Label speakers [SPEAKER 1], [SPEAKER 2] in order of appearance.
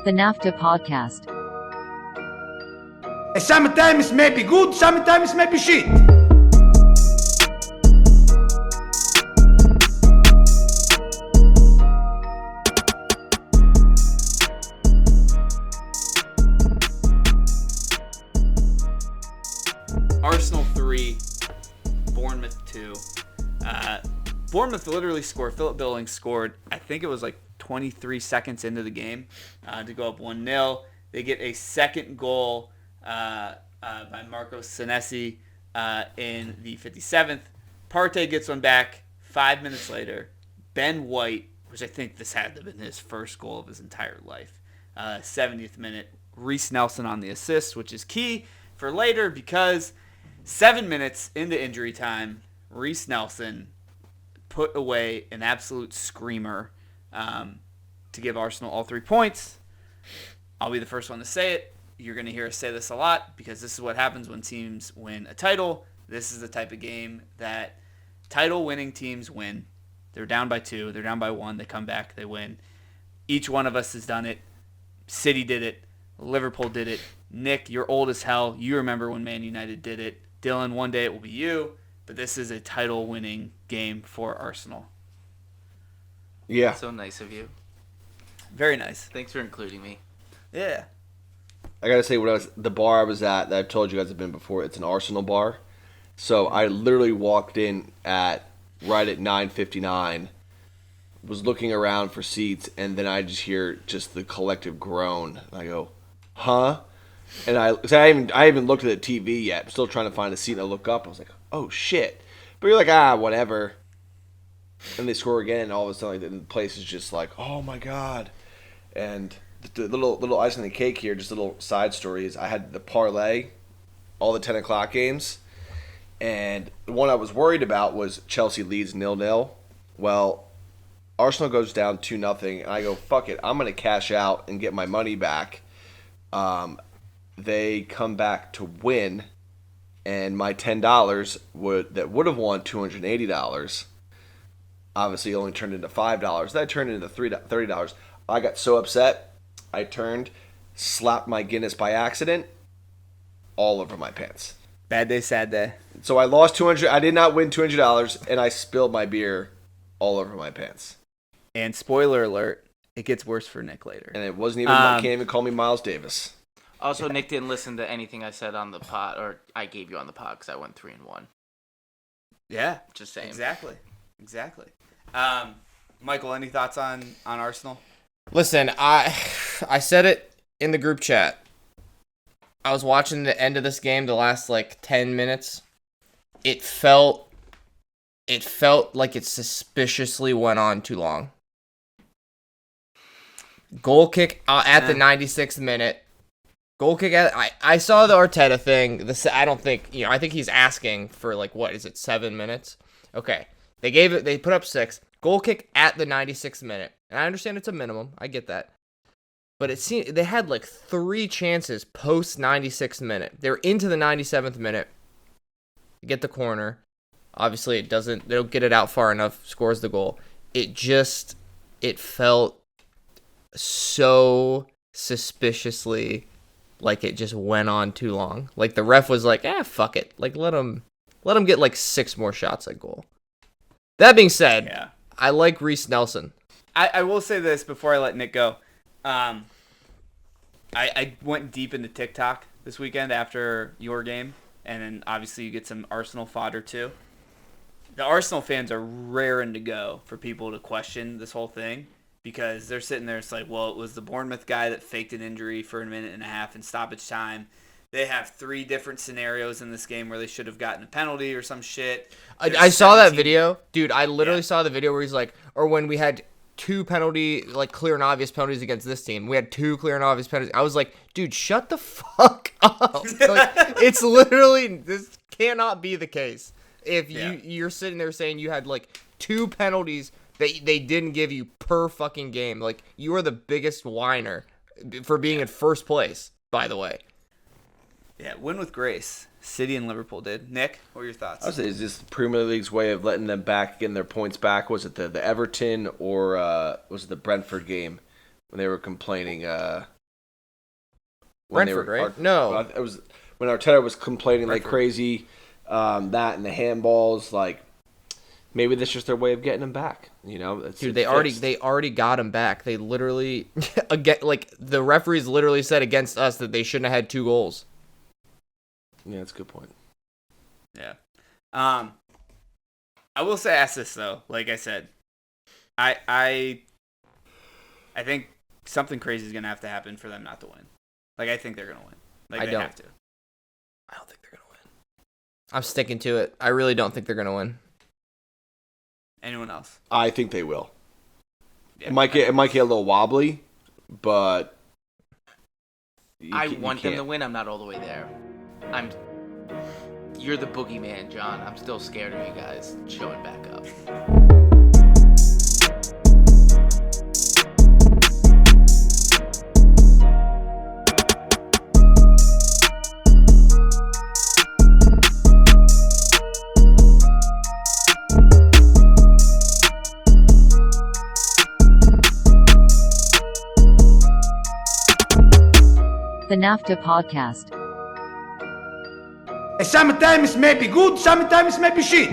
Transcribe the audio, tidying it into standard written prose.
[SPEAKER 1] The NAFTA Podcast.
[SPEAKER 2] Sometimes may be good, sometimes may be shit.
[SPEAKER 3] Arsenal 3, Bournemouth 2. Bournemouth literally scored. Philip Billing scored, I think it was like 23 seconds into the game to go up 1-0. They get a second goal by Marco Senesi in the 57th. Partey gets one back 5 minutes later. Ben White, which I think this had to have been his first goal of his entire life, 70th minute. Reiss Nelson on the assist, which is key for later because 7 minutes into injury time, Reiss Nelson put away an absolute screamer to give Arsenal all 3 points. I'll be the first one to say it. You're going to hear us say this a lot because this is what happens when teams win a title. This is the type of game that title-winning teams win. They're down by 2. They're down by 1. They come back. They win. Each one of us has done it. City did it. Liverpool did it. Nick, you're old as hell. You remember when Man United did it. Dylan, one day it will be you. But this is a title-winning game for Arsenal.
[SPEAKER 4] Yeah.
[SPEAKER 5] So nice of you.
[SPEAKER 3] Very nice.
[SPEAKER 5] Thanks for including me.
[SPEAKER 3] Yeah.
[SPEAKER 4] I gotta say, the bar I was at that I've told you guys have been before, it's an Arsenal bar. So I literally walked in right at 9:59, was looking around for seats, and then I just hear just the collective groan. And I go, huh? And I haven't looked at the TV yet. I'm still trying to find a seat, and I look up. I was like, oh shit! But you're like, whatever. And they score again, and all of a sudden, the place is just like, oh my god! And the little icing on the cake here, just a little side story is I had the parlay, all the 10 o'clock games, and the one I was worried about was Chelsea Leeds 0-0. Well, Arsenal goes down 2-0, and I go, fuck it, I'm gonna cash out and get my money back. They come back to win, and my $10 that would have won $280 obviously only turned into $5. That turned into $30. I got so upset, I turned, slapped my Guinness by accident all over my pants.
[SPEAKER 3] Bad day, sad day.
[SPEAKER 4] So I lost $200. I did not win $200, and I spilled my beer all over my pants.
[SPEAKER 3] And spoiler alert, it gets worse for Nick later.
[SPEAKER 4] And it wasn't even. Can't even call me Miles Davis.
[SPEAKER 5] Also, Nick didn't listen to anything I said on the pod, or I gave you on the pod, because I went 3-1.
[SPEAKER 3] Yeah,
[SPEAKER 5] Just saying.
[SPEAKER 3] Exactly. Michael, any thoughts on Arsenal?
[SPEAKER 6] Listen, I said it in the group chat. I was watching the end of this game, the last 10 minutes. It felt like it suspiciously went on too long. Goal kick at the 96th minute. Goal kick I saw the Arteta thing. I don't think, I think he's asking for 7 minutes? Okay. They put up 6. Goal kick at the 96th minute. And I understand it's a minimum. I get that. But it seemed they had 3 chances post 96th minute. They're into the 97th minute. Get the corner. Obviously they don't get it out far enough, scores the goal. It felt so suspiciously like it just went on too long. The ref was like, fuck it. Let him get 6 more shots at goal. That being said,
[SPEAKER 3] yeah.
[SPEAKER 6] I like Reiss Nelson.
[SPEAKER 3] I will say this before I let Nick go. I went deep into TikTok this weekend after your game, and then obviously you get some Arsenal fodder too. The Arsenal fans are raring to go for people to question this whole thing because they're sitting there, it's like, well, it was the Bournemouth guy that faked an injury for a minute and a half in stoppage time. They have 3 different scenarios in this game where they should have gotten a penalty or some shit.
[SPEAKER 6] I saw that video. Dude, I literally saw the video where he's like, or when we had 2 clear and obvious penalties against this team. We had 2 clear and obvious penalties. I was like, dude, shut the fuck up. It's literally, this cannot be the case. If you're sitting there saying you had 2 penalties that they didn't give you per fucking game. You are the biggest whiner for being in first place, by the way.
[SPEAKER 3] Yeah, win with grace. City and Liverpool did. Nick, what are your thoughts?
[SPEAKER 4] I would say, is this the Premier League's way of letting them back, getting their points back? Was it the Everton or was it the Brentford game when they were complaining
[SPEAKER 6] Brentford, right? No.
[SPEAKER 4] It was when Arteta was complaining like
[SPEAKER 6] Brentford.
[SPEAKER 4] crazy. That and the handballs, like maybe that's just their way of getting him back. You know,
[SPEAKER 6] Dude, they already got him back. They literally again, like the referees literally said against us that they shouldn't have had 2 goals.
[SPEAKER 4] Yeah, that's a good point.
[SPEAKER 3] Yeah. I will say ask this though. Like I said, I think something crazy is gonna have to happen for them not to win. Like I think they're gonna win. Like they have to.
[SPEAKER 6] I don't think they're gonna win. I'm sticking to it. I really don't think they're gonna win.
[SPEAKER 3] Anyone else?
[SPEAKER 4] I think they will.
[SPEAKER 3] Yeah,
[SPEAKER 4] it might get a little wobbly, but
[SPEAKER 5] I want them to win. I'm not all the way there. You're the boogeyman, John. I'm still scared of you guys showing back up.
[SPEAKER 1] The NAFTA Podcast.
[SPEAKER 2] Sometimes maybe good, sometimes maybe shit.